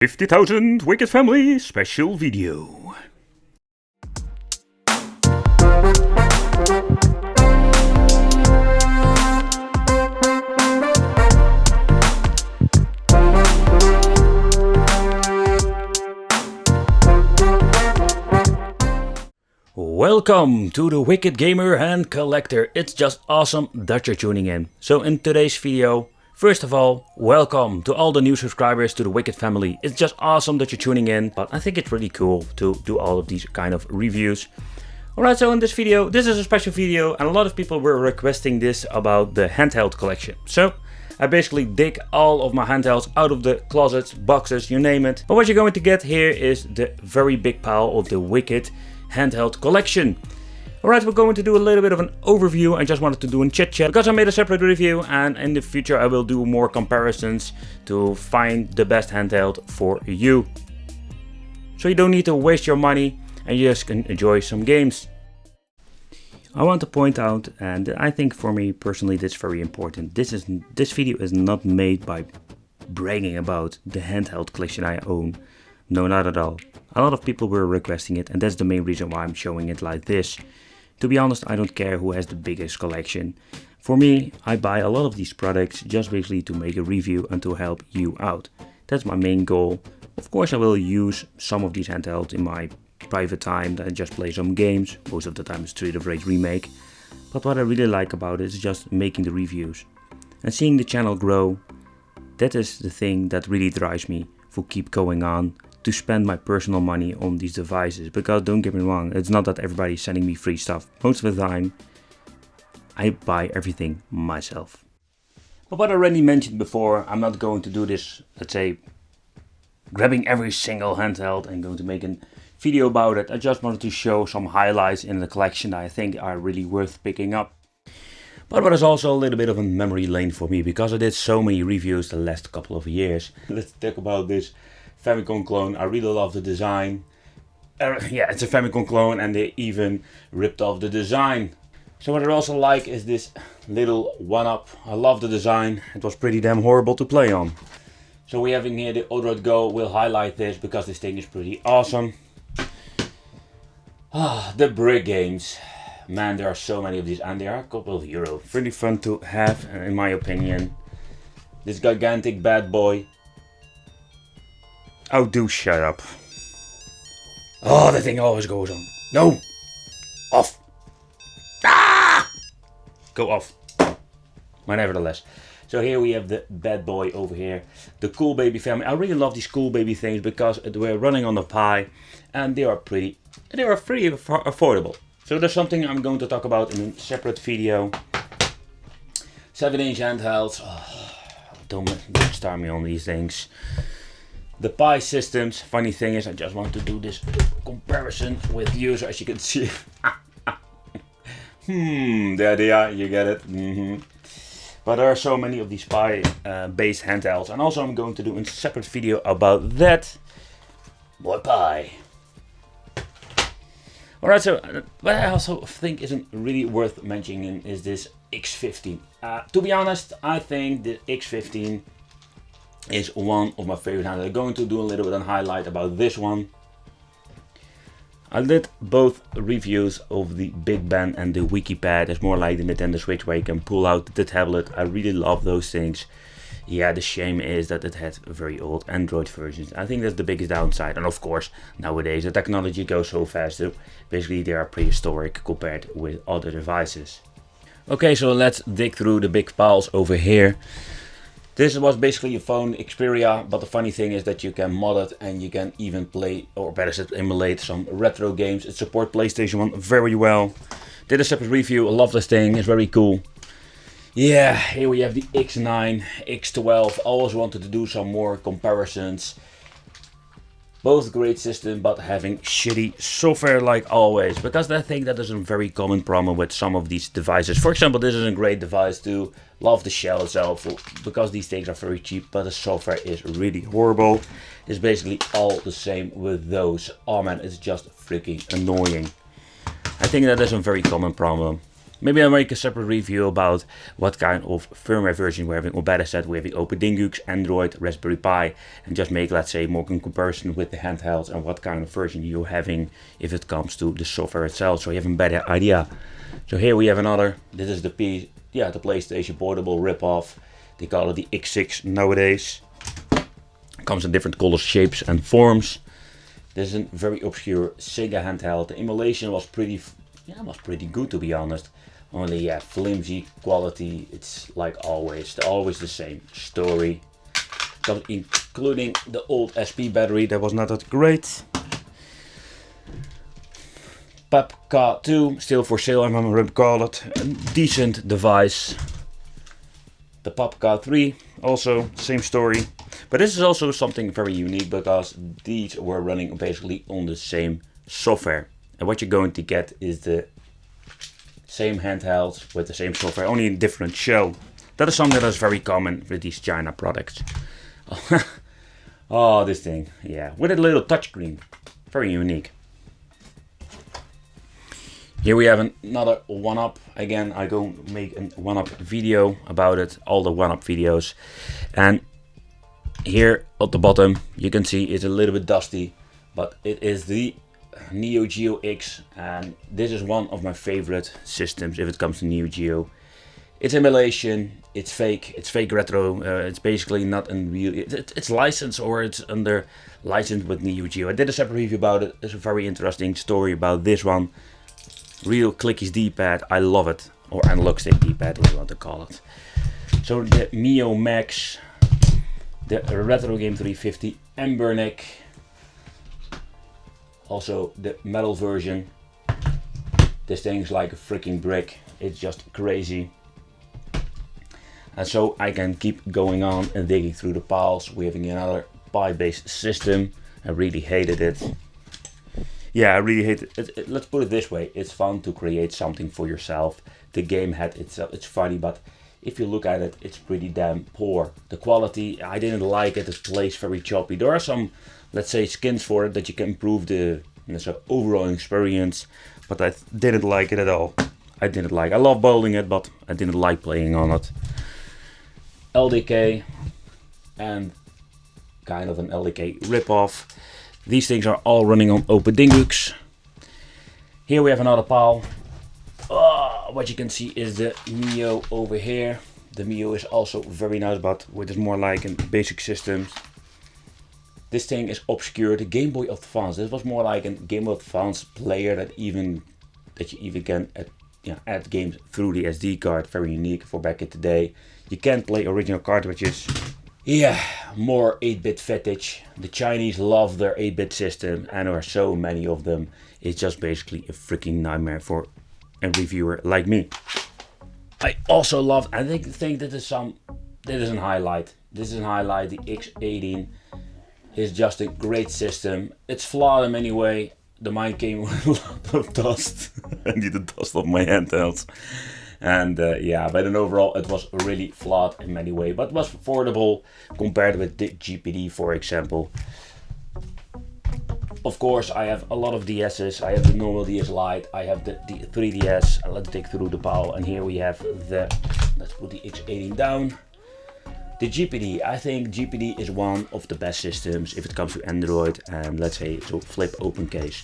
50,000 Wickedfamily special video. Welcome to the Wicked Gamer and Collector. It's just awesome that you're tuning in. So in today's video, first of all, welcome to all the new subscribers to the Wicked family. It's just awesome that you're tuning in, but I think it's really cool to do all of these kind of reviews. Alright, so in this video, this is a special video and a lot of people were requesting this about the handheld collection. So I basically dig all of my handhelds out of the closets, boxes, you name it. But what you're going to get here is the very big pile of the Wicked handheld collection. Alright, we're going to do a little bit of an overview. I just wanted to do a chit chat because I made a separate review, and in the future I will do more comparisons to find the best handheld for you. So you don't need to waste your money and you just can enjoy some games. I want to point out, and I think for me personally that's very important, this video is not made by bragging about the handheld collection I own. No, not at all. A lot of people were requesting it, and that's the main reason why I'm showing it like this. To be honest, I don't care who has the biggest collection. For me, I buy a lot of these products just basically to make a review and to help you out. That's my main goal. Of course, I will use some of these handhelds in my private time and just play some games. Most of the time it's Street of Rage Remake. But what I really like about it is just making the reviews. And seeing the channel grow, that is the thing that really drives me to keep going on, to spend my personal money on these devices. Because don't get me wrong, it's not that everybody's sending me free stuff. Most of the time I buy everything myself. But what I already mentioned before, I'm not going to do this, let's say, grabbing every single handheld and going to make a video about it. I just wanted to show some highlights in the collection that I think are really worth picking up. But what is also a little bit of a memory lane for me, because I did so many reviews the last couple of years. Let's talk about this Famicom clone. I really love the design. Yeah, it's a Famicom clone and they even ripped off the design. So what I also like is this little one-up. I love the design. It was pretty damn horrible to play on. So we have in here the Odroid Go. We'll highlight this because this thing is pretty awesome. The brick games. Man, there are so many of these and they are a couple of euros. Pretty fun to have in my opinion. This gigantic bad boy. Oh, do shut up. Oh, the thing always goes on. No! Off! Ah! Go off. But nevertheless. So here we have the bad boy over here. The Cool Baby family. I really love these Cool Baby things because we're running on the Pi. And they are pretty affordable. So there's something I'm going to talk about in a separate video. 7-inch handhelds. Oh, don't start me on these things. The Pi systems. Funny thing is, I just want to do this comparison with you, so as you can see. There they are. You get it. But there are so many of these Pi based handhelds, and also I'm going to do a separate video about that. Boy Pi. Alright, so what I also think isn't really worth mentioning is this X15. To be honest, I think the X15 is one of my favorite handhelds. I'm going to do a little bit of a highlight about this one. I did both reviews of the Big Ben and the WikiPad. It's more like the Nintendo Switch where you can pull out the tablet. I really love those things. Yeah, the shame is that it has very old Android versions. I think that's the biggest downside. And of course, nowadays the technology goes so fast. So basically they are prehistoric compared with other devices. Okay, so let's dig through the big piles over here. This was basically a phone Xperia, but the funny thing is that you can mod it and you can even play, or better said, emulate some retro games. It supports PlayStation 1 very well. Did a separate review. I love this thing. It's very cool. Yeah, here we have the X9, X12. Always wanted to do some more comparisons. Both great system, but having shitty software like always. Because I think that is a very common problem with some of these devices. For example, this is a great device too. Love the shell itself because these things are very cheap, but the software is really horrible. It's basically all the same with those. Oh man, it's just freaking annoying. I think that is a very common problem. Maybe I'll make a separate review about what kind of firmware version we're having, or better said, we're having OpenDingux, Android, Raspberry Pi, and just make, let's say, more in comparison with the handhelds and what kind of version you're having if it comes to the software itself, so you have a better idea. So here we have another, this is the PlayStation Portable ripoff. They call it the X6 nowadays. It comes in different colors, shapes and forms. This is a very obscure Sega handheld. The emulation was pretty good, to be honest. Only flimsy quality. It's like always the same story. Including the old SP battery that was not that great. PAPK 2 still for sale, I'm gonna call it a decent device. The PAPK 3 also same story, but this is also something very unique because these were running basically on the same software, and what you're going to get is the same handhelds with the same software, only in different shell. That is something that is very common with these China products. Oh, this thing, yeah, with a little touchscreen, very unique. Here we have another one-up. Again, I go make a one-up video about it, all the one-up videos. And here at the bottom, you can see it's a little bit dusty, but it is the Neo Geo X, and this is one of my favorite systems if it comes to Neo Geo. It's emulation, it's fake retro, it's basically not in real, it's licensed, or it's under license with Neo Geo. I did a separate review about it. There's a very interesting story about this one. Real clickies D-pad, I love it, or analog stick D-pad, what you want to call it. So the Mio Max, the Retro Game 350 Embernick, also the metal version. This thing's like a freaking brick, it's just crazy. And so I can keep going on and digging through the piles. We're having another Pi-based system. I really hated it. Yeah, I really hate it. Let's put it this way, it's fun to create something for yourself. The game head itself, it's funny, but if you look at it, it's pretty damn poor. The quality, I didn't like it, it plays very choppy. There are some, let's say, skins for it that you can improve the overall experience, but I didn't like it at all. I love bowling it, but I didn't like playing on it. LDK, and kind of an LDK ripoff. These things are all running on OpenDingux. Here we have another pile. What you can see is the Mio over here. The Mio is also very nice, but it is more like in basic systems. This thing is obscure. The Game Boy Advance. This was more like a Game Boy Advance player that you even can add games through the SD card. Very unique for back in the day. You can't play original cartridges. Yeah, more 8-bit fetish. The Chinese love their 8-bit system, and there are so many of them. It's just basically a freaking nightmare for a reviewer like me. I also love, I think that is a highlight. This is a highlight. The X18 is just a great system. It's flawed in many ways. The mine came with a lot of dust. I need the dust off my handhelds. And but in overall it was really flawed in many ways, but was affordable compared with the GPD, for example. Of course, I have a lot of DS's. I have the normal DS Lite, I have the 3DS. Let's dig through the pile, and here we have let's put the X18 down. The GPD, I think GPD is one of the best systems if it comes to Android, and let's say, so flip open case.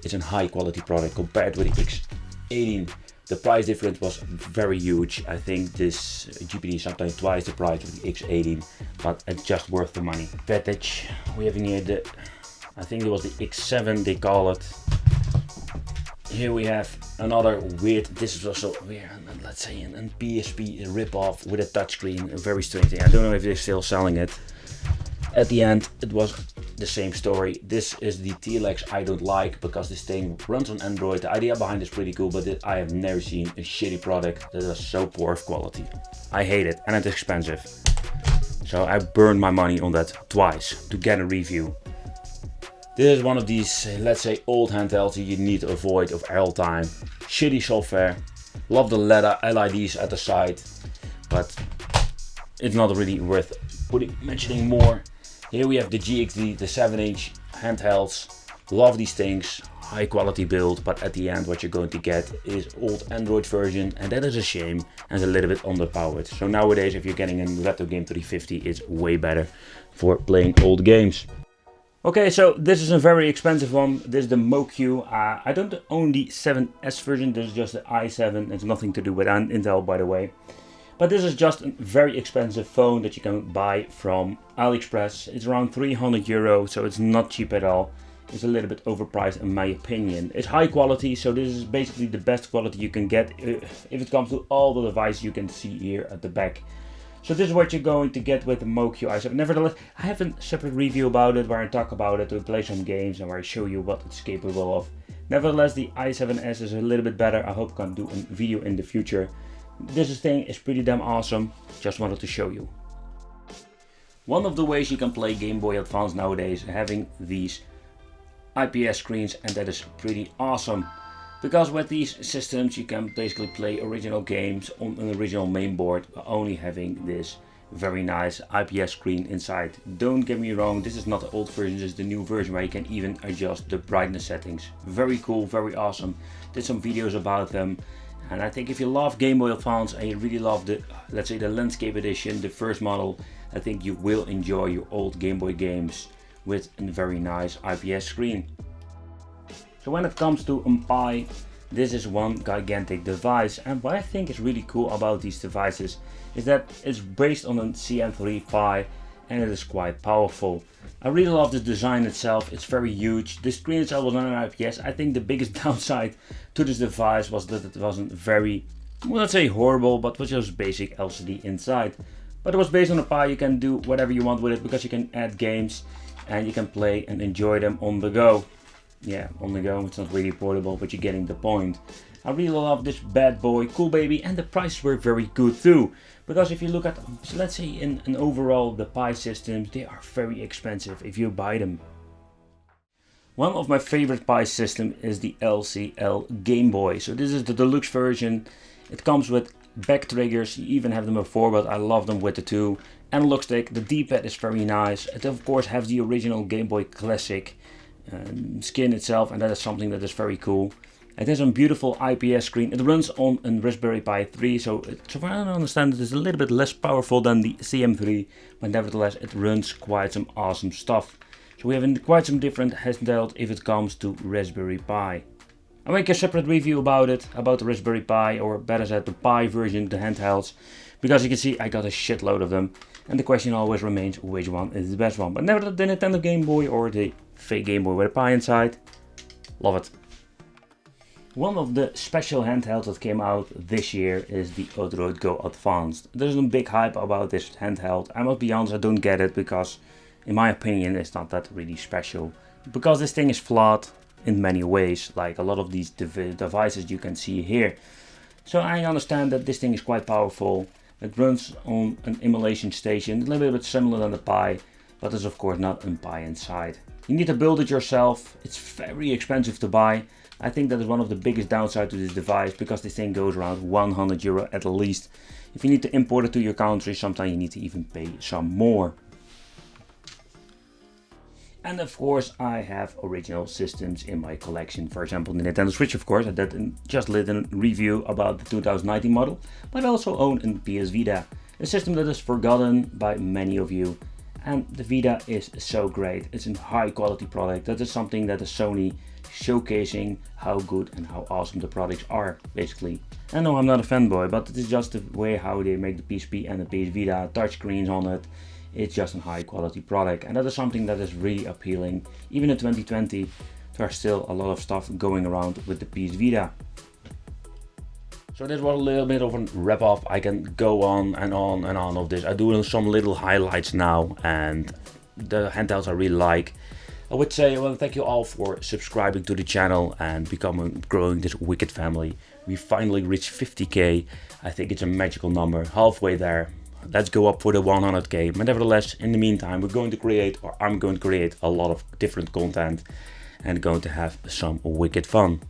It's a high quality product compared with the X18. The price difference was very huge. I think this GPD is sometimes twice the price of the X18, but it's just worth the money. Fetish, we have here I think it was the X7 they call it. Here we have another weird, this is also weird, let's say a PSP ripoff with a touchscreen, a very strange thing. I don't know if they're still selling it. At the end, it was the same story. This is the Telex I don't like because this thing runs on Android. The idea behind is pretty cool, but I have never seen a shitty product that is so poor of quality. I hate it, and it's expensive. So I burned my money on that twice to get a review. This is one of these, let's say, old handhelds you need to avoid of all time. Shitty software. Love the LEDs at the side, but it's not really worth mentioning more. Here we have the GXD, the 7-inch handhelds. Love these things. high quality build, but at the end what you're going to get is old Android version, and that is a shame and a little bit underpowered. So nowadays if you're getting a retro game 350, it's way better for playing old games. Okay, so this is a very expensive one. This is the MoQ. I don't own the 7S version, this is just the i7. It's nothing to do with Intel, by the way. But this is just a very expensive phone that you can buy from AliExpress. It's around 300 euro, so it's not cheap at all. It's a little bit overpriced in my opinion. It's high quality, so this is basically the best quality you can get if it comes to all the devices you can see here at the back. So this is what you're going to get with the MoQ i7. Nevertheless, I have a separate review about it where I talk about it, we play some games and where I show you what it's capable of. Nevertheless, the i7S is a little bit better. I hope I can do a video in the future. This thing is pretty damn awesome, just wanted to show you. One of the ways you can play Game Boy Advance nowadays is having these IPS screens, and that is pretty awesome. Because with these systems you can basically play original games on an original mainboard by only having this very nice IPS screen inside. Don't get me wrong, this is not the old version, this is the new version where you can even adjust the brightness settings. Very cool, very awesome. Did some videos about them. And I think if you love Game Boy Advance and you really love the, let's say the Landscape Edition, the first model, I think you will enjoy your old Game Boy games with a very nice IPS screen. So when it comes to a Pi, this is one gigantic device, and what I think is really cool about these devices is that it's based on a CM3 Pi and it is quite powerful. I really love the design itself, it's very huge. The screen itself was not an IPS. I think the biggest downside to this device was that it wasn't very, well, let's say horrible, but was just basic LCD inside. But it was based on a Pi, you can do whatever you want with it because you can add games and you can play and enjoy them on the go. Yeah, on the go, it's not really portable, but you're getting the point. I really love this bad boy, cool baby, and the prices were very good too. Because if you look at, so let's say in overall the Pi systems, they are very expensive if you buy them. One of my favorite Pi system is the LCL Game Boy. So this is the deluxe version. It comes with back triggers, you even have them before, but I love them with the two. Analog stick, the D-pad is very nice. It of course has the original Game Boy Classic skin itself, and that is something that is very cool. It has a beautiful IPS screen. It runs on a Raspberry Pi 3, so far I understand it is a little bit less powerful than the CM3, but nevertheless it runs quite some awesome stuff. So we have quite some different handheld if it comes to Raspberry Pi. I'll make a separate review about it, about the Raspberry Pi, or better said the Pi version, the handhelds, because you can see I got a shitload of them, and the question always remains which one is the best one. But never the Nintendo Game Boy or the fake Game Boy with a Pi inside. Love it. One of the special handhelds that came out this year is the Odroid Go Advanced. There's a big hype about this handheld. I must be honest, I don't get it because in my opinion it's not that really special. Because this thing is flawed in many ways, like a lot of these devices you can see here. So I understand that this thing is quite powerful. It runs on an emulation station, a little bit similar than the Pi, but there's of course not a Pi inside. You need to build it yourself. It's very expensive to buy. I think that is one of the biggest downsides to this device, because this thing goes around 100 euro at least. If you need to import it to your country, sometimes you need to even pay some more. And of course I have original systems in my collection. For example, the Nintendo Switch, of course. I just did a review about the 2019 model. But I also own a PS Vita, a system that is forgotten by many of you. And the Vita is so great. It's a high quality product. That is something that is Sony showcasing how good and how awesome the products are, basically. I know I'm not a fanboy, but it is just the way how they make the PSP and the PS Vita, touchscreens on it. It's just a high quality product, and that is something that is really appealing. Even in 2020, there's still a lot of stuff going around with the PS Vita. So this was a little bit of a wrap up. I can go on and on and on of this. I do some little highlights now, and the handhelds I really like. I would say I want to thank you all for subscribing to the channel and growing this Wicked family. We finally reached 50k. I think it's a magical number, halfway there. Let's go up for the 100k. But nevertheless, in the meantime, I'm going to create a lot of different content and going to have some wicked fun.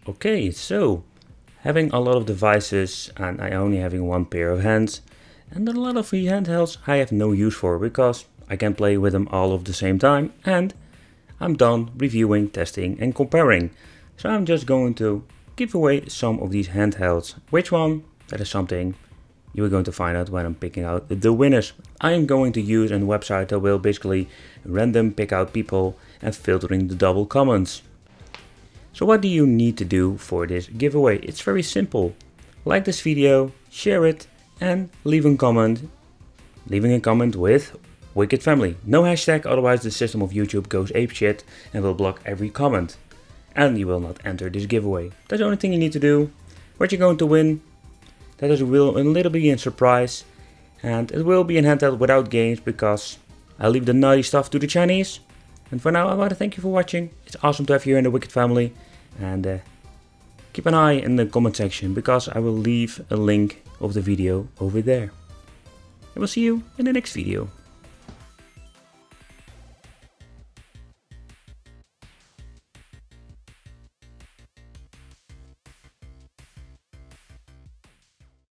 Okay, so having a lot of devices and I only having one pair of hands, and a lot of free handhelds I have no use for, because I can play with them all at the same time, and I'm done reviewing, testing and comparing. So I'm just going to give away some of these handhelds. Which one? That is something you are going to find out when I'm picking out the winners. I am going to use a website that will basically random pick out people and filtering the double comments. So what do you need to do for this giveaway? It's very simple. Like this video, share it and leaving a comment with Wickedfamily. No hashtag, otherwise the system of YouTube goes apeshit and will block every comment. And you will not enter this giveaway. That's the only thing you need to do. What you're going to win, that is a little bit a surprise. And it will be a handheld without games because I leave the naughty stuff to the Chinese. And for now I want to thank you for watching. It's awesome to have you in the Wicked family. And keep an eye in the comment section because I will leave a link of the video over there. I will see you in the next video.